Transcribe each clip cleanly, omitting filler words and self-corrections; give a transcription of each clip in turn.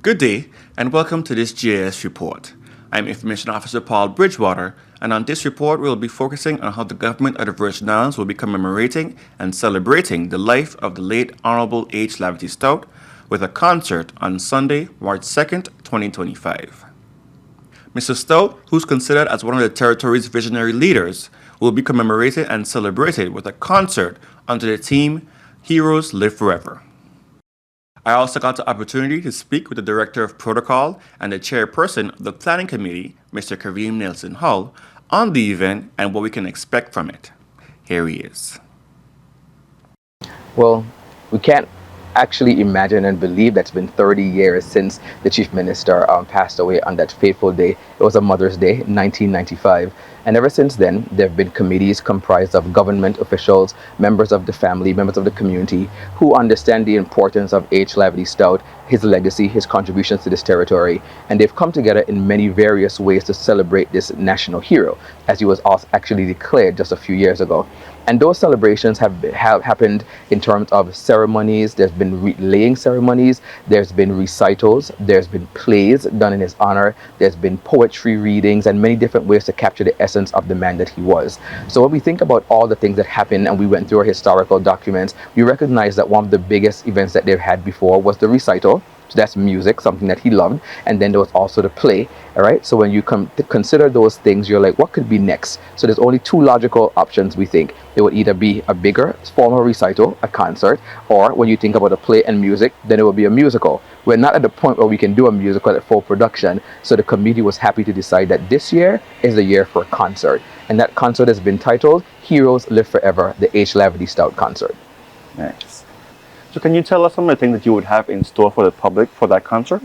Good day, and welcome to this GIS report. I'm Information Officer Paul Bridgewater, and on this report, we'll be focusing on how the government of the Virgin Islands will be commemorating and celebrating the life of the late Honorable H. Lavity Stoutt with a concert on Sunday, March 2nd, 2025. Mr. Stoutt, who's considered as one of the territory's visionary leaders, will be commemorated and celebrated with a concert under the theme Heroes Live Forever. I also got the opportunity to speak with the Director of Protocol and the Chairperson of the Planning Committee, Mr. Kareem-Nelson Hull, on the event and what we can expect from it. Here he is. Well, we can't actually imagine and believe that's been 30 years since the Chief Minister passed away on that fateful day. It was a Mother's Day, 1995. And ever since then, there have been committees comprised of government officials, members of the family, members of the community, who understand the importance of H. Lavity Stoutt, his legacy, his contributions to this territory. And they've come together in many various ways to celebrate this national hero, as he was also actually declared just a few years ago. And those celebrations have happened in terms of ceremonies. There's been laying ceremonies, there's been recitals, there's been plays done in his honor, there's been poetry readings, and many different ways to capture the essence of the man that he was. So when we think about all the things that happened and we went through our historical documents, we recognize that one of the biggest events that they've had before was the recital. So that's music, something that he loved. And then there was also the play. All right. So when you consider those things, you're like, what could be next? So there's only two logical options, we think. It would either be a bigger formal recital, a concert, or when you think about a play and music, then it will be a musical. We're not at the point where we can do a musical at full production. So the committee was happy to decide that this year is the year for a concert. And that concert has been titled Heroes Live Forever, the H. Lavity Stoutt Concert. Nice. So can you tell us some of the things that you would have in store for the public for that concert?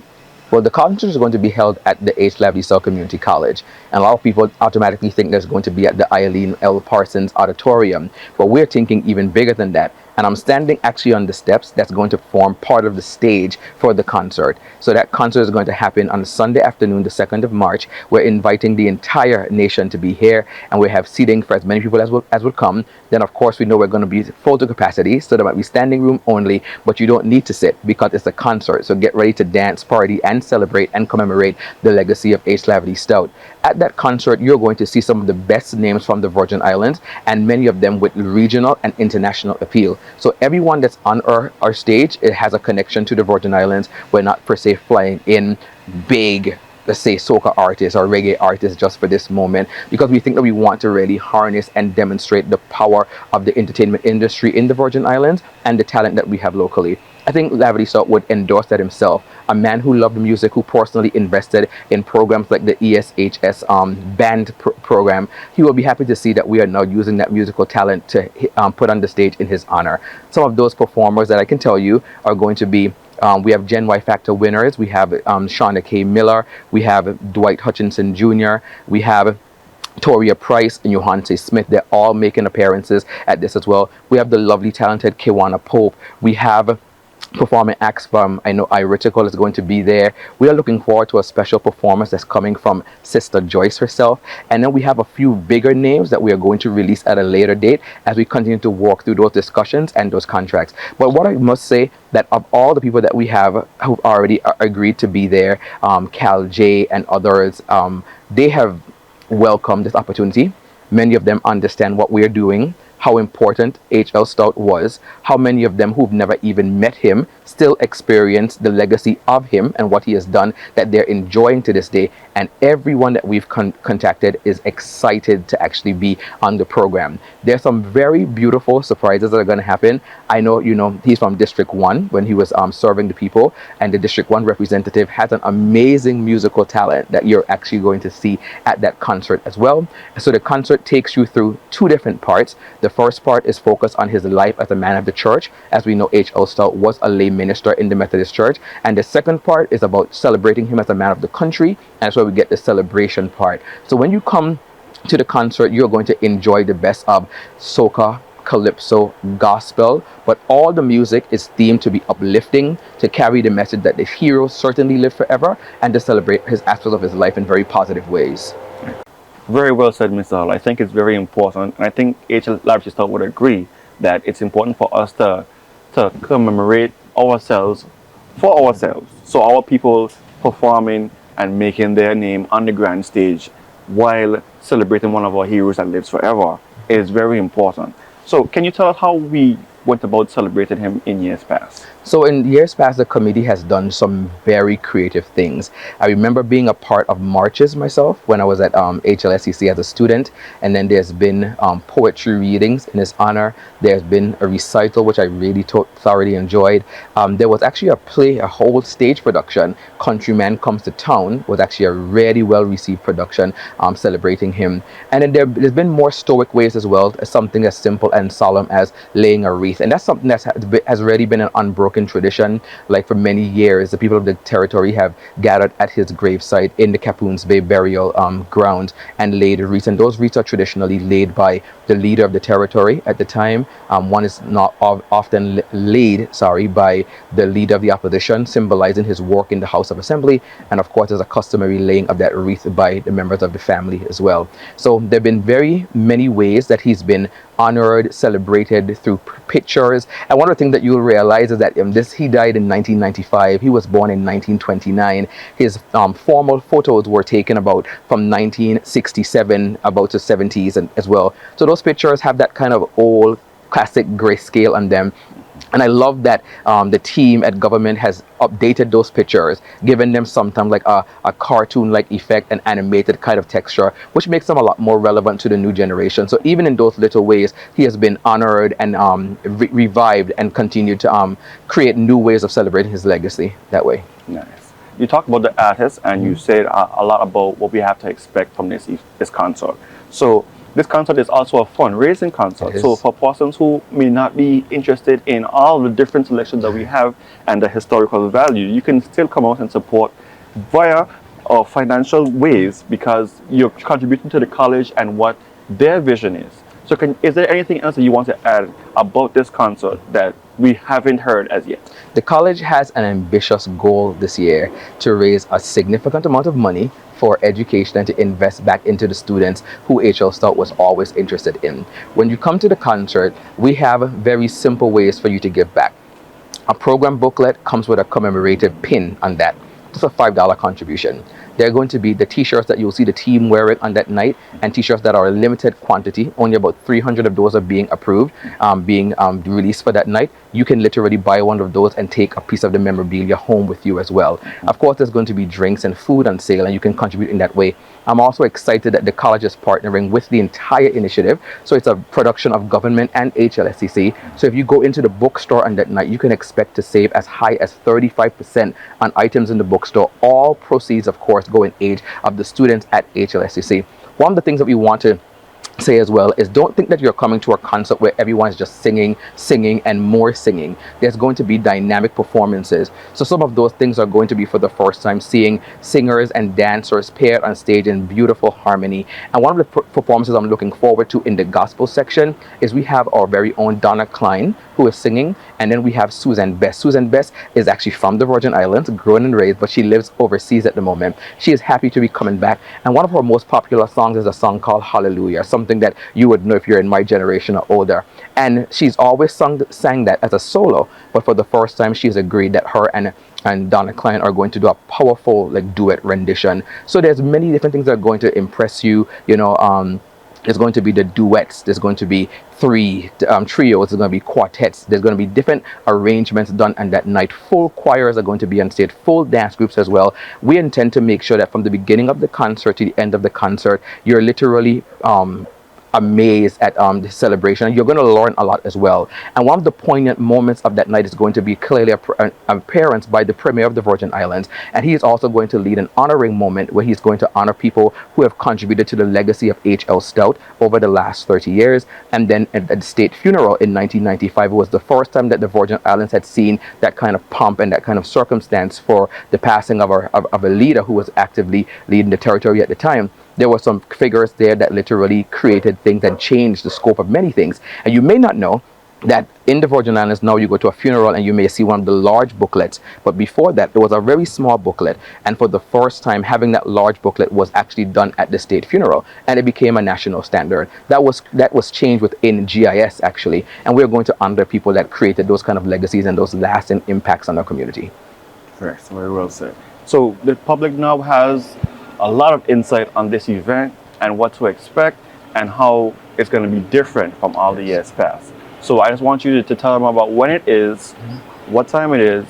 Well, the concert is going to be held at the H. Lavity Stoutt Community College. And a lot of people automatically think there's going to be at the Eileen L. Parsons Auditorium. But we're thinking even bigger than that. And I'm standing actually on the steps that's going to form part of the stage for the concert. So that concert is going to happen on Sunday afternoon, the 2nd of March. We're inviting the entire nation to be here, and we have seating for as many people as will come. Then, of course, we know we're going to be full to capacity, so there might be standing room only, but you don't need to sit because it's a concert. So get ready to dance, party, and celebrate and commemorate the legacy of H. Lavity Stoutt. At that concert, you're going to see some of the best names from the Virgin Islands, and many of them with regional and international appeal. So everyone that's on our stage, it has a connection to the Virgin Islands. We're not per se flying in big, let's say, soca artists or reggae artists just for this moment, because we think that we want to really harness and demonstrate the power of the entertainment industry in the Virgin Islands and the talent that we have locally. I think Lavity Stoutt would endorse that himself. A man who loved music, who personally invested in programs like the ESHS band program. He will be happy to see that we are now using that musical talent to put on the stage in his honor. Some of those performers that I can tell you are going to be we have Gen Y Factor winners. We have Shauna K. Miller. We have Dwight Hutchinson Jr. We have Toria Price and Johanse Smith. They're all making appearances at this as well. We have the lovely, talented Kiwana Pope. We have performing acts from, I know iRitical is going to be there. We are looking forward to a special performance that's coming from Sister Joyce herself. And then we have a few bigger names that we are going to release at a later date as we continue to walk through those discussions and those contracts. But what I must say, that of all the people that we have who've already agreed to be there, Cal J and others, they have welcomed this opportunity. Many of them understand what we're doing, how important H.L. Stoutt was, how many of them who've never even met him still experience the legacy of him and what he has done that they're enjoying to this day. And everyone that we've contacted is excited to actually be on the program. There's some very beautiful surprises that are going to happen. I know, he's from District 1 when he was serving the people, and the District 1 representative has an amazing musical talent that you're actually going to see at that concert as well. So the concert takes you through two different parts. The first part is focused on his life as a man of the church. As we know, H.L. Stoutt was a lay minister in the Methodist Church. And the second part is about celebrating him as a man of the country. And that's where we get the celebration part. So when you come to the concert, you're going to enjoy the best of soca, calypso, gospel, but all the music is themed to be uplifting, to carry the message that the hero certainly lived forever, and to celebrate his aspects of his life in very positive ways. Very well said, Mr. Hull. I think it's very important, and I think H. Lavity Stoutt would agree that it's important for us to commemorate ourselves for ourselves. So our people performing and making their name on the grand stage while celebrating one of our heroes that lives forever is very important. So can you tell us how we went about celebrating him in years past? So in years past, the committee has done some very creative things. I remember being a part of marches myself when I was at HLSCC as a student, and then there's been poetry readings in his honor. There's been a recital, which I really thoroughly enjoyed. There was actually a play, a whole stage production, Countryman Comes to Town, was actually a really well-received production celebrating him. And then there's been more stoic ways as well, something as simple and solemn as laying a wreath. And that's something that has already been an unbroken tradition. Like for many years, the people of the territory have gathered at his gravesite in the Capoons Bay burial ground and laid wreaths. And those wreaths are traditionally laid by the leader of the territory at the time. One is not often laid, by the leader of the opposition, symbolizing his work in the House of Assembly. And of course, there's a customary laying of that wreath by the members of the family as well. So there have been very many ways that he's been honored, celebrated through pictures. And one of the things that you'll realize is that he died in 1995. He was born in 1929. His formal photos were taken about from 1967 about to 70s and as well. So those pictures have that kind of old classic grayscale on them. And I love that the team at government has updated those pictures, given them sometimes like a cartoon-like effect and animated kind of texture, which makes them a lot more relevant to the new generation. So even in those little ways, he has been honored and revived and continued to create new ways of celebrating his legacy that way. Nice. You talked about the artists, and you said a lot about what we have to expect from this concert. So this concert is also a fundraising concert. So for persons who may not be interested in all the different selections that we have and the historical value, you can still come out and support via financial ways because you're contributing to the college and what their vision is. So is there anything else that you want to add about this concert that we haven't heard as yet? The college has an ambitious goal this year to raise a significant amount of money for education and to invest back into the students who H.L. Stoutt was always interested in. When you come to the concert, we have very simple ways for you to give back. A program booklet comes with a commemorative pin on that. It's a $5 contribution. There are going to be the t-shirts that you'll see the team wearing on that night, and t-shirts that are a limited quantity. Only about 300 of those are being approved, being released for that night. You can literally buy one of those and take a piece of the memorabilia home with you as well. Of course, there's going to be drinks and food on sale, and you can contribute in that way. I'm also excited that the college is partnering with the entire initiative. So it's a production of government and HLSCC. So if you go into the bookstore on that night, you can expect to save as high as 35% on items in the bookstore. All proceeds, of course, go in aid of the students at HLSCC. One of the things that we want to say as well is don't think that you're coming to a concert where everyone's just singing and more singing. There's going to be dynamic performances. So some of those things are going to be for the first time, seeing singers and dancers paired on stage in beautiful harmony. And one of the performances I'm looking forward to in the gospel section is we have our very own Donna Klein who is singing, and then we have Susan Best. Susan Best is actually from the Virgin Islands, grown and raised, but she lives overseas at the moment. She is happy to be coming back, and one of her most popular songs is a song called Hallelujah, something that you would know if you're in my generation or older. And she's always sang that as a solo, but for the first time she's agreed that her and Donna Klein are going to do a powerful duet rendition. So there's many different things that are going to impress you. There's going to be the duets, there's going to be trios, there's going to be quartets, there's going to be different arrangements done on that night. Full choirs are going to be on stage, full dance groups as well. We intend to make sure that from the beginning of the concert to the end of the concert, you're literally amazed at the celebration. You're going to learn a lot as well. And one of the poignant moments of that night is going to be clearly an appearance by the Premier of the Virgin Islands, and he is also going to lead an honoring moment where he's going to honor people who have contributed to the legacy of H.L. Stoutt over the last 30 years. And then at the state funeral in 1995, it was the first time that the Virgin Islands had seen that kind of pomp and that kind of circumstance for the passing of a leader who was actively leading the territory at the time. There were some figures there that literally created things and changed the scope of many things. And you may not know that in the Virgin Islands now you go to a funeral and you may see one of the large booklets. But before that, there was a very small booklet. And for the first time, having that large booklet was actually done at the state funeral. And it became a national standard. That was changed within GIS, actually. And we're going to honor people that created those kind of legacies and those lasting impacts on our community. Correct. Very well said. So the public now has a lot of insight on this event and what to expect and how it's going to be different from all the years past. So I just want you to tell them about when it is, what time it is,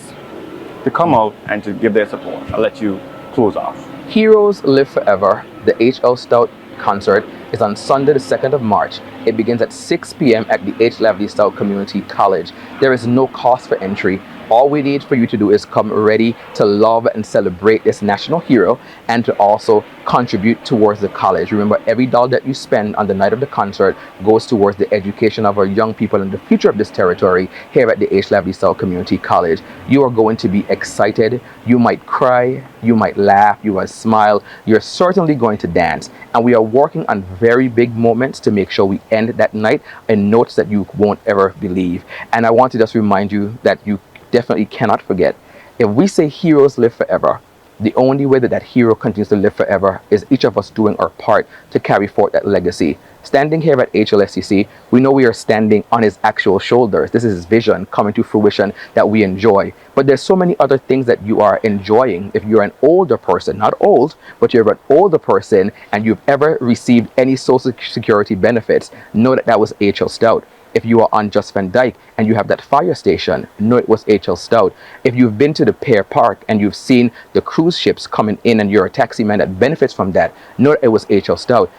to come out and to give their support. I'll let you close off. Heroes Live Forever, the H.L. Stoutt Concert, is on Sunday the 2nd of March. It begins at 6 p.m. at the Lavity Stoutt Community College. There is no cost for entry. All we need for you to do is come ready to love and celebrate this national hero and to also contribute towards the college. Remember, every dollar that you spend on the night of the concert goes towards the education of our young people and the future of this territory here at the Lavity Stoutt Community College. You are going to be excited. You might cry, you might laugh, you might smile. You're certainly going to dance. And we are working on very big moments to make sure we end that night in notes that you won't ever believe. And I want to just remind you that you definitely cannot forget, if we say heroes live forever, the only way that that hero continues to live forever is each of us doing our part to carry forth that legacy. Standing here at HLSCC, we know we are standing on his actual shoulders. This is his vision coming to fruition that we enjoy. But there's so many other things that you are enjoying. If you're an older person, not old, but you're an older person and you've ever received any social security benefits, know that that was H.L. Stoutt. If you are on Just Van Dyke and you have that fire station, know it was H.L. Stoutt. If you've been to the Pier Park and you've seen the cruise ships coming in and you're a taxi man that benefits from that, know that it was H.L. Stoutt.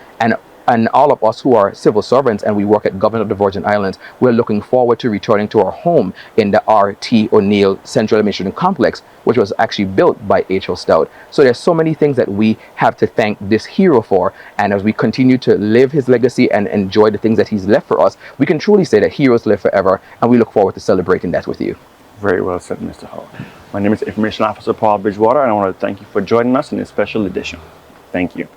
And all of us who are civil servants and we work at Government of the Virgin Islands, we're looking forward to returning to our home in the R.T. O'Neill Central Administration Complex, which was actually built by H.L. Stoutt. So there's so many things that we have to thank this hero for. And as we continue to live his legacy and enjoy the things that he's left for us, we can truly say that heroes live forever. And we look forward to celebrating that with you. Very well said, Mr. Hull. My name is Information Officer Paul Bridgewater, and I want to thank you for joining us in this special edition. Thank you.